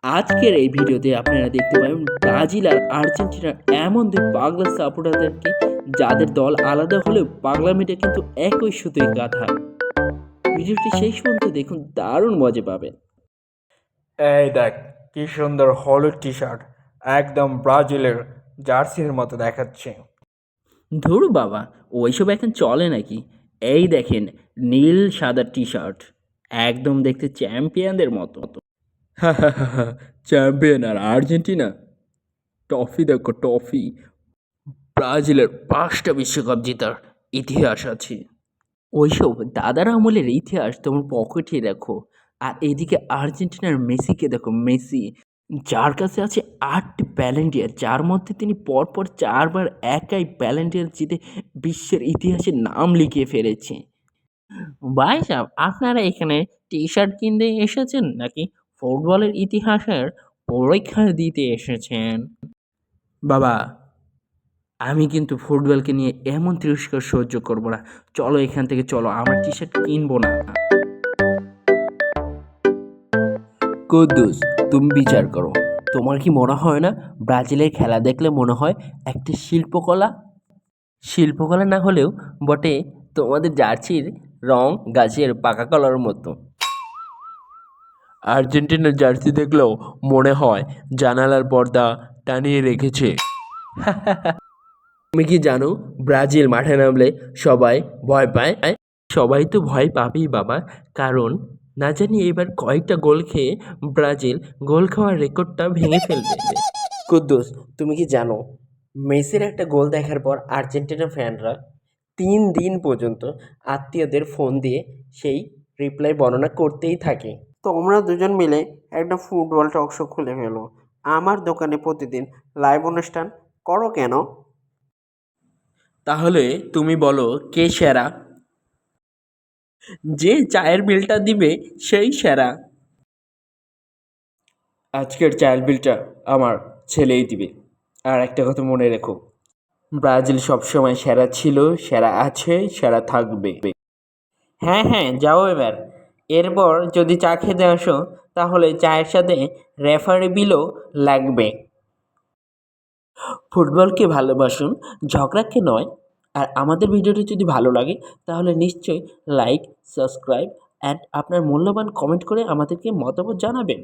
আজকের এই ভিডিওতে আপনারা দেখতে পাবেন ব্রাজিল আর আর্জেন্টিনার এমন দুই পাগলা সাপোর্টারদেরকে যাদের দল আলাদা হলেও পাগলামিটা কিন্তু একই সুতোয় গাঁথা। ভিডিওটি শেষ পর্যন্ত দেখুন, দারুণ মজা পাবেন। এই দেখ কি সুন্দর হলুদ টি শার্ট, একদম ব্রাজিলের জার্সির মতো দেখাচ্ছে। ধুর বাবা, ওইসব এখন চলে নাকি? এই দেখেন, নীল সাদা টি শার্ট, একদম দেখতে চ্যাম্পিয়নদের মতো। চ্যাম্পিয়ন আর আর্জেন্টিনা, ট্রফি দেখো ট্রফি। ব্রাজিলের 5টা বিশ্বকাপ জেতার ইতিহাস আছে। ওইসব দাদার আমলের ইতিহাস তোমার পকেটে রাখো। আর এদিকে আর্জেন্টিনার মেসিকে দেখো, মেসি যার কাছে আছে 8টি প্যালেন্টিয়ার, যার মধ্যে তিনি পরপর 4বার একাই প্যালেন্টিয়ার জিতে বিশ্বের ইতিহাসে নাম লিখিয়ে ফেলেছে। ভাই সাহেব, আপনারা এখানে টি শার্ট কিনতে এসেছেন নাকি ফুটবলের ইতিহাসের পরীক্ষা দিতে এসেছেন? বাবা, আমি কিন্তু ফুটবলকে নিয়ে এমন তিরস্কার সহ্য করব না। চলো এখান থেকে, চলো, আমরা টি শার্ট কিনবো না। কুদ্দুস, তুমি বিচার করো। তোমার কি মনে হয় না ব্রাজিলের খেলা দেখলে মনে হয় একটা শিল্পকলা? শিল্পকলা না হলেও বটে, তোমাদের জার্সির রং গাছের পাকা কলার মতো। আর্জেন্টিনার জার্সি দেখলেও মনে হয় জানালার পর্দা টানিয়ে রেখেছে। তুমি কি জানো ব্রাজিল মাঠে নামলে সবাই ভয় পায়? সবাই তো ভয় পাবেই বাবা, কারণ না জানি এবার কয়েকটা গোল খেয়ে ব্রাজিল গোল খাওয়ার রেকর্ডটা ভেঙে ফেলবে। কুদ্দুস, তুমি কি জানো মেসির একটা গোল দেখার পর আর্জেন্টিনা ফ্যানরা 3 দিন পর্যন্ত আত্মীয়দের ফোন দিয়ে সেই রিপ্লাই বর্ণনা করতেই থাকে। তোমরা দুজন মিলে একটা ফুটবল টক শো খুলে ফেলো, আমার দোকানে প্রতিদিন লাইভ অনুষ্ঠান করো কেন? তাহলে তুমি বলো, কে সেরা? যে চায়ের বিলটা দিবে সেই সেরা। আজকের চায়ের বিলটা আমার ছেলেই দিবে। আর একটা কথা মনে রেখো, ব্রাজিল সবসময় সেরা ছিল, সেরা আছে, সেরা থাকবে। হ্যাঁ হ্যাঁ, যাও এবার। এরপর যদি চা খেতে আসো তাহলে চায়ের সাথে রেফারি বিলও লাগবে। ফুটবলকে ভালোবাসুন, ঝগড়াকে নয়। আর আমাদের ভিডিওটি যদি ভালো লাগে তাহলে নিশ্চয়ই লাইক, সাবস্ক্রাইব অ্যান্ড আপনার মূল্যবান কমেন্ট করে আমাদেরকে মতামত জানাবেন।